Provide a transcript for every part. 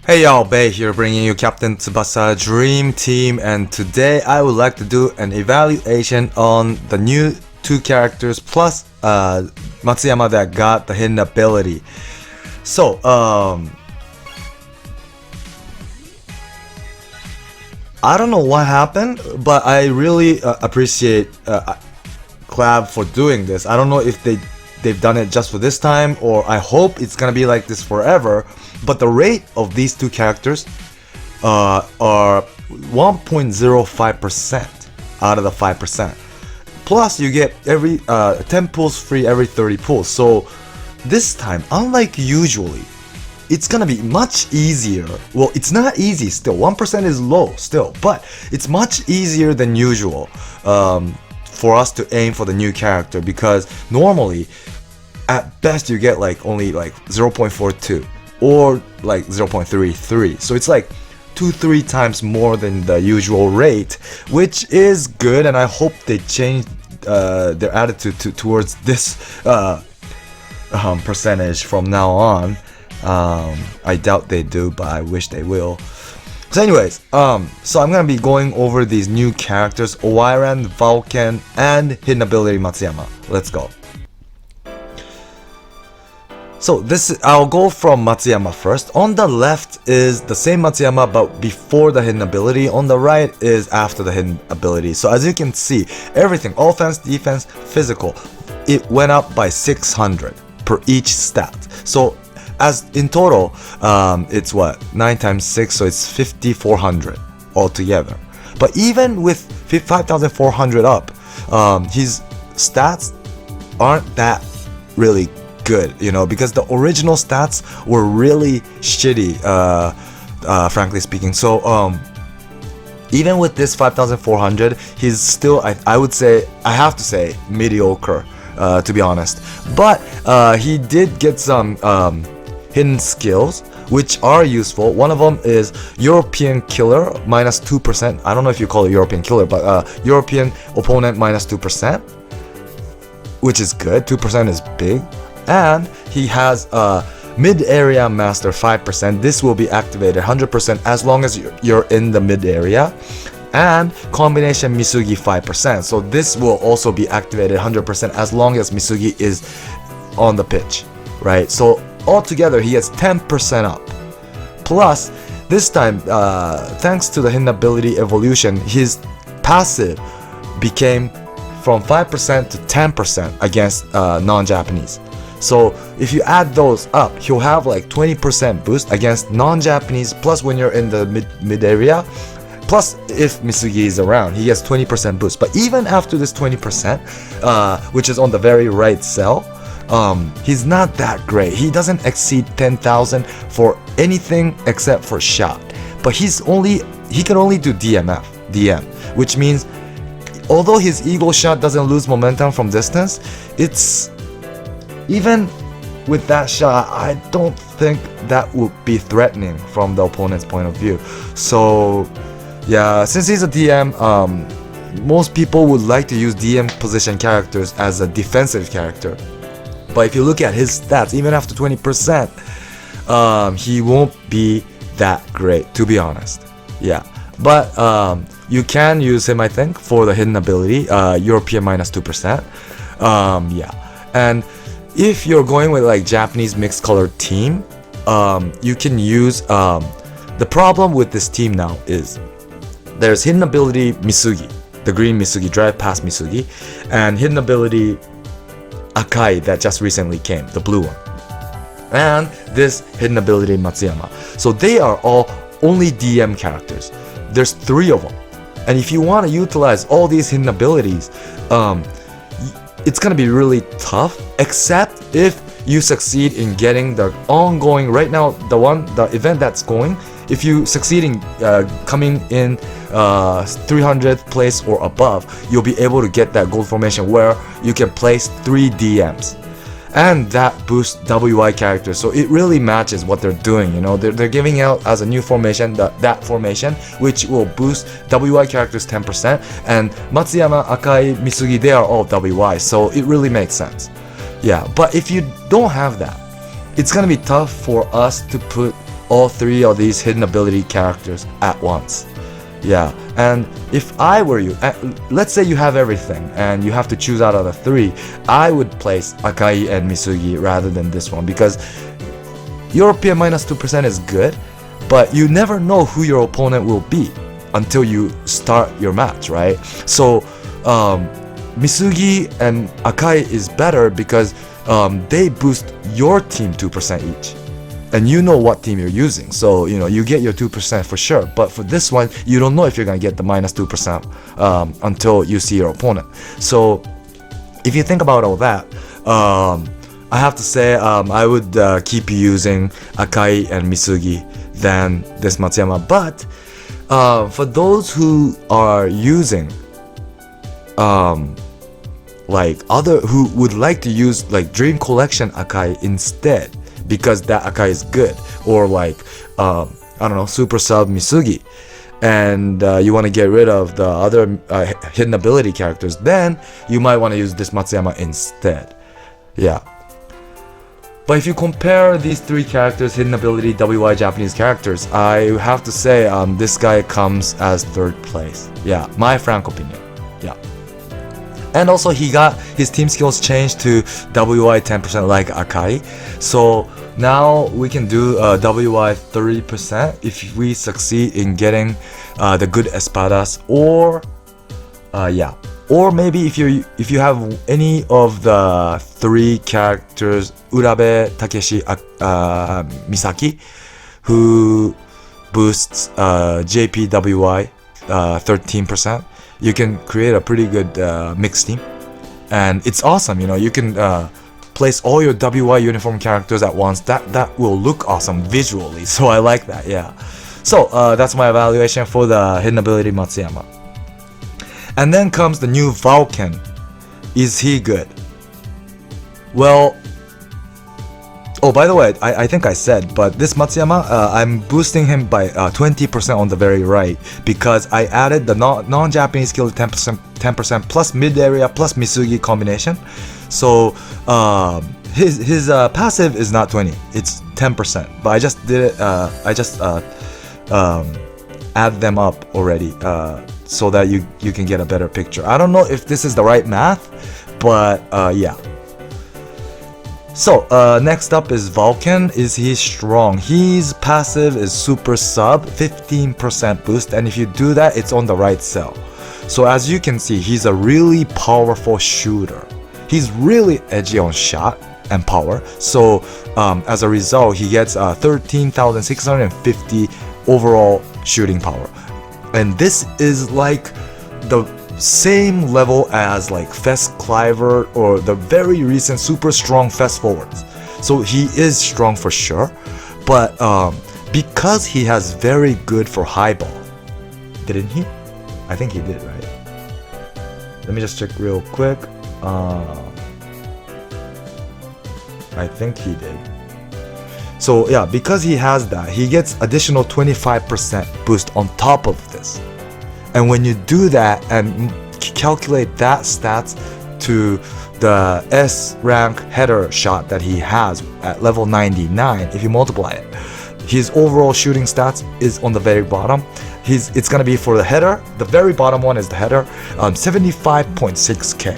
Hey y'all, Bay here bringing you Captain Tsubasa Dream Team, and today I would like to do an evaluation on the new two characters plus Matsuyama that got the hidden ability. So, I don't know what happened, but I really appreciate Clab for doing this. I don't know if they've done it just for this time, or I hope it's gonna be like this forever. But the rate of these two characters are 1.05% out of the 5%. Plus, you get every 10 pulls free every 30 pulls. So this time, unlike usually, it's gonna be much easier. Well, it's not easy still. 1% is low still, but it's much easier than usual for us to aim for the new character, because normally, at best, you get like only like 0.42. or like 0.33, so it's like 2-3 times more than the usual rate, which is good, and I hope they change their attitude towards this percentage from now on. I doubt they do, but I wish they will. So anyways, so I'm gonna be going over these new characters: Owairan, Vulcan, and hidden ability Matsuyama. Let's go. So I'll go from Matsuyama first. On the left is the same Matsuyama but before the hidden ability. On the right is after the hidden ability. So as you can see, everything, offense, defense, physical, it went up by 600 per each stat. So as in total, it's what, 9 times 6, so it's 5,400 altogether. But even with 5,400 up, his stats aren't that really good, you know, because the original stats were really shitty, frankly speaking. So even with this 5,400, he's still, I would say, I have to say, mediocre, to be honest. But he did get some hidden skills which are useful. One of them is European Killer minus 2%. I don't know if you call it European Killer, but European opponent minus 2%, which is good. 2% is big. And he has mid-area master 5%. This will be activated 100% as long as you're in the mid-area. And combination Misugi 5%. So this will also be activated 100% as long as Misugi is on the pitch, right? So altogether he gets 10% up. Plus, this time, thanks to the hidden ability evolution, his passive became from 5% to 10% against non-Japanese. So if you add those up, he'll have like 20% boost against non-Japanese, plus when you're in the mid area, plus if Misugi is around, he gets 20% boost. But even after this 20%, which is on the very right cell, he's not that great. He doesn't exceed 10,000 for anything except for shot. But he can only do DM, which means although his eagle shot doesn't lose momentum from distance, it's even with that shot, I don't think that would be threatening from the opponent's point of view. So yeah, since he's a DM, most people would like to use DM position characters as a defensive character. But if you look at his stats, even after 20%, he won't be that great, to be honest. Yeah, but you can use him, I think, for the hidden ability, European minus 2%. Yeah, and if you're going with like Japanese mixed color team, you can use, the problem with this team now is there's hidden ability Misugi, the green Misugi, drive past Misugi, and hidden ability Akai that just recently came, the blue one, and this hidden ability Matsuyama. So they are all only DM characters. There's 3 of them, and if you want to utilize all these hidden abilities, it's gonna be really tough, except if you succeed in getting the ongoing, right now the event that's going, if you succeed in coming in 300th place or above, you'll be able to get that gold formation where you can place 3 DMs, and that boosts WI characters. So it really matches what they're doing, you know. They're giving out as a new formation that formation, which will boost WI characters 10%, and Matsuyama, Akai, Misugi, they are all WI, so it really makes sense. Yeah, but if you don't have that, it's gonna be tough for us to put all 3 of these hidden ability characters at once. Yeah, and if I were you, let's say you have everything and you have to choose out of the 3, I would place Akai and Misugi rather than this one, because European minus 2% is good, but you never know who your opponent will be until you start your match, right? So Misugi and Akai is better because they boost your team 2% each. And you know what team you're using, so you get your 2% for sure. But for this one, you don't know if you're gonna get the minus 2% until you see your opponent. So if you think about all that, I have to say I would keep using Akai and Misugi than this Matsuyama. But for those who are using who would like to use like Dream Collection Akai instead, because that Akai is good, or I don't know, Super Sub Misugi, and you want to get rid of the other hidden ability characters, then you might want to use this Matsuyama instead. Yeah. But if you compare these 3 characters, hidden ability, WY Japanese characters, I have to say this guy comes as 3rd place. Yeah, my frank opinion. Yeah. And also he got his team skills changed to WY 10% like Akai. So now we can do WY 30% if we succeed in getting the good espadas, or or maybe if you have any of the 3 characters, Urabe, Takeshi, Misaki, who boosts JPWY 13%, you can create a pretty good mixed team, and it's awesome. You can place all your WY uniform characters at once. That will look awesome visually, so I like that. Yeah, so that's my evaluation for the hidden ability Matsuyama. And then comes the new Vulcan. Is he good? Well, oh, by the way, I think I said, but this Matsuyama, I'm boosting him by 20% on the very right, because I added the non-Japanese skill 10% plus mid-area plus Misugi combination. So his passive is not 20, it's 10%. But I just did it, add them up already so that you can get a better picture. I don't know if this is the right math, but yeah. So next up is Vulcan. Is he strong? His passive is Super Sub, 15% boost, and if you do that, it's on the right cell. So as you can see, he's a really powerful shooter. He's really edgy on shot and power. So as a result, he gets 13,650 overall shooting power, and this is like the same level as like Fest Cliver or the very recent super strong Fest Forwards. So he is strong for sure, but because he has very good for highball, didn't he? I think he did, right? Let me just check real quick. I think he did. So yeah, because he has that, he gets additional 25% boost on top of this. And when you do that and calculate that stats to the S rank header shot that he has at level 99, if you multiply it, his overall shooting stats is on the very bottom. It's gonna be for the header. The very bottom one is the header, 75.6k.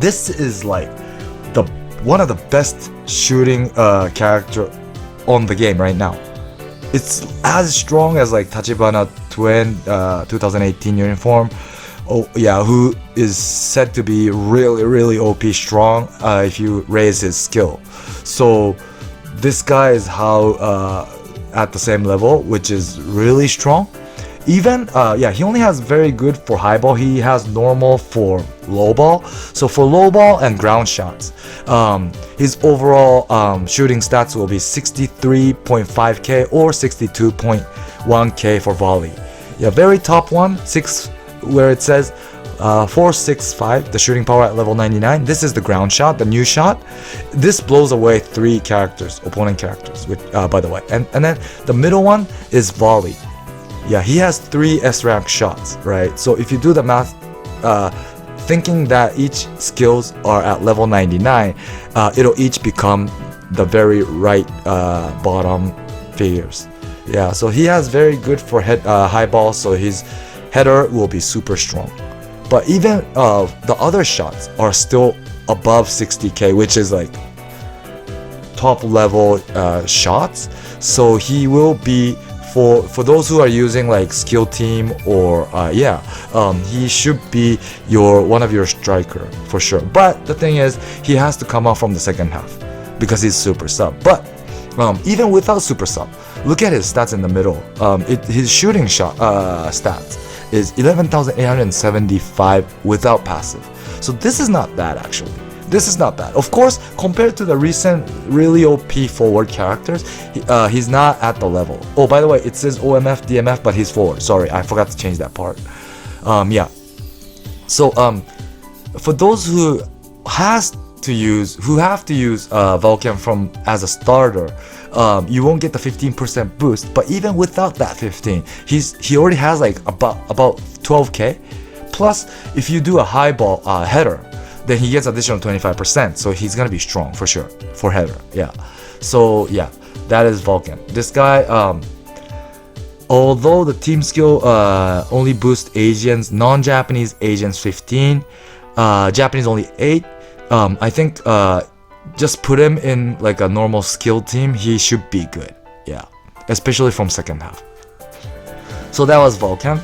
This is like one of the best shooting character on the game right now. It's as strong as like Tachibana Twin 2018 uniform. Oh yeah, who is said to be really OP strong if you raise his skill. So this guy is how at the same level, which is really strong. Even yeah, he only has very good for high ball. He has normal for low ball. So for low ball and ground shots, his overall shooting stats will be 63.5k or 62.1k for volley. Yeah, very top one, where it says 465, the shooting power at level 99. This is the ground shot, the new shot. This blows away 3 characters, opponent characters, which, by the way. And then the middle one is volley. Yeah, he has 3 S rank shots, right? So if you do the math, thinking that each skills are at level 99, it'll each become the very right bottom figures. Yeah, so he has very good for high ball, so his header will be super strong. But even the other shots are still above 60k, which is like top level shots. So he will be for those who are using like skill team or he should be one of your striker for sure. But the thing is, he has to come out from the second half because he's super sub. But even without super sub, look at his stats in the middle. His shooting shot stats is 11,875 without passive. So this is not bad actually. This is not bad. Of course, compared to the recent really OP forward characters, he's not at the level. Oh, by the way, it says OMF, DMF, but he's forward. Sorry, I forgot to change that part. So for those who have to use Vulcan as a starter, you won't get the 15% boost. But even without that 15, he already has like about 12k. Plus, if you do a high ball header, then he gets additional 25%. So he's gonna be strong for sure for header. Yeah. So yeah, that is Vulcan. This guy, although the team skill only boosts Asians, non-Japanese Asians 15, Japanese only 8. I think just put him in like a normal skill team, he should be good. Yeah, especially from second half. So that was Vulcan.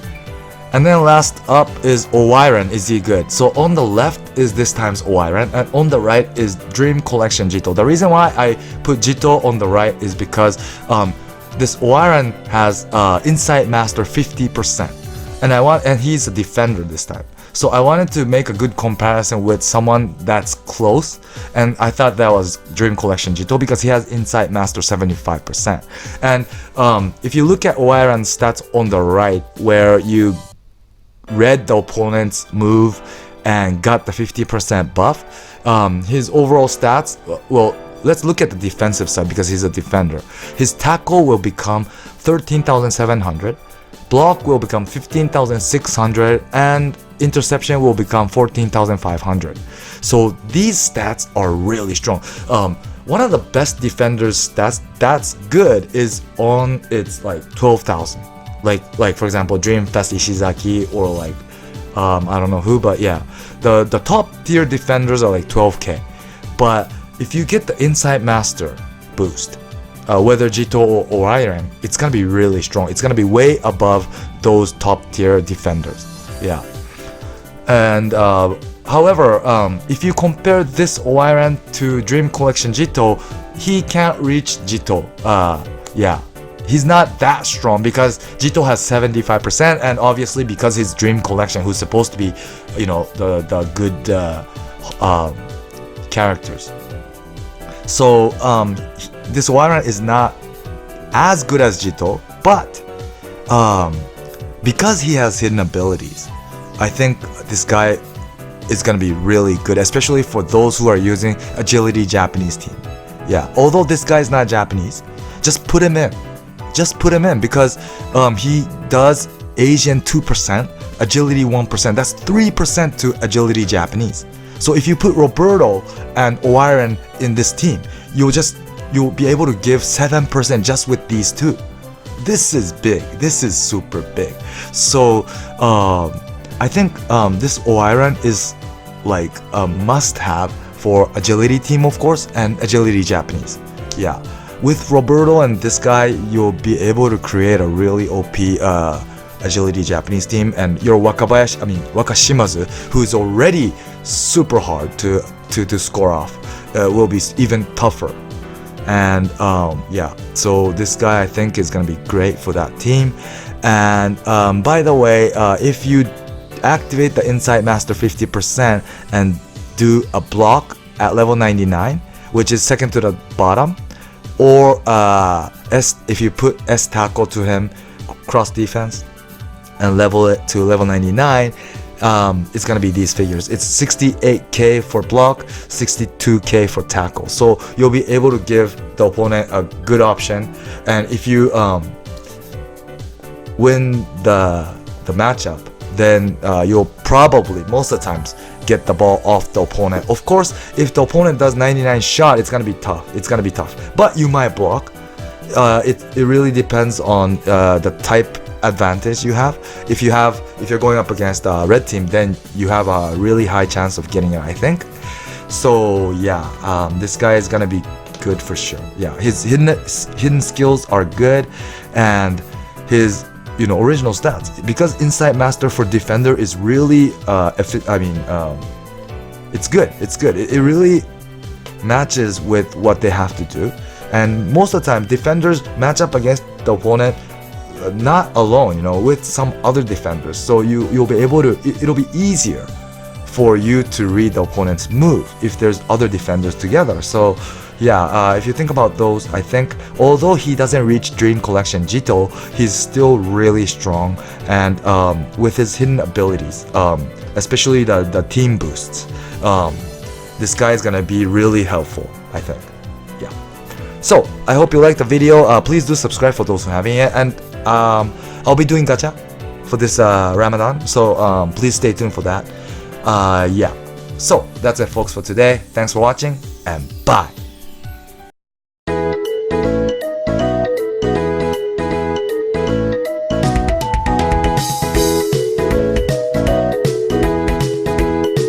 And then last up is Owairan. Is he good? So on the left is this time's Owairan, and on the right is Dream Collection Jito. The reason why I put Jito on the right is because this Owairan has Insight Master 50%, and he's a defender this time. So I wanted to make a good comparison with someone that's close, and I thought that was Dream Collection Jito because he has Insight Master 75%. And if you look at Owairan's stats on the right, where you read the opponent's move and got the 50% buff, his overall stats, well, let's look at the defensive side because he's a defender. His tackle will become 13,700, block will become 15,600, and interception will become 14,500. So these stats are really strong. One of the best defenders stats that's good is on its like 12,000. Like for example, Dream Fest Ishizaki or like I don't know who, but yeah, the top tier defenders are like 12k. But if you get the Insight Master boost, whether Jito or Owairan, it's gonna be really strong. It's gonna be way above those top tier defenders. Yeah. And however, if you compare this Owairan to Dream Collection Jito, he can't reach Jito. Yeah. He's not that strong because Jito has 75%, and obviously because his Dream Collection, who's supposed to be, you know, the good characters. So this Owairan is not as good as Jito, but because he has hidden abilities, I think this guy is gonna be really good, especially for those who are using Agility Japanese team. Yeah, although this guy is not Japanese, just put him in. Just put him in because he does Asian 2%, Agility 1%. That's 3% to Agility Japanese. So if you put Roberto and Owairan in this team, you'll be able to give 7% just with these two. This is big. This is super big. So I think this Owairan is like a must-have for Agility team, of course, and Agility Japanese. Yeah. With Roberto and this guy, you'll be able to create a really OP Agility Japanese team, and your Wakashimazu, who's already super hard to score off, will be even tougher. And yeah, so this guy I think is gonna be great for that team. And by the way, if you activate the Insight Master 50% and do a block at level 99, which is second to the bottom, or if you put S tackle to him, cross defense, and level it to level 99, it's gonna be these figures. It's 68k for block, 62k for tackle. So you'll be able to give the opponent a good option, and if you win the matchup, then you'll probably most of the times get the ball off the opponent. Of course, if the opponent does 99 shot, it's gonna be tough. But you might block, it really depends on the type advantage you have. If you're going up against a red team, then you have a really high chance of getting it, I think. So yeah, this guy is gonna be good for sure. Yeah, his hidden skills are good, and his original stats, because Insight Master for defender is really it's good. It really matches with what they have to do, and most of the time defenders match up against the opponent not alone, with some other defenders. So you'll be able to, it'll be easier for you to read the opponent's move if there's other defenders together. So yeah, if you think about those, I think although he doesn't reach Dream Collection Jito, he's still really strong, and with his hidden abilities, especially the team boosts, this guy is gonna be really helpful, I think. Yeah. So I hope you liked the video. Please do subscribe for those who haven't yet, and I'll be doing gacha for this Ramadan, so please stay tuned for that. Yeah. So that's it, folks, for today. Thanks for watching, and bye.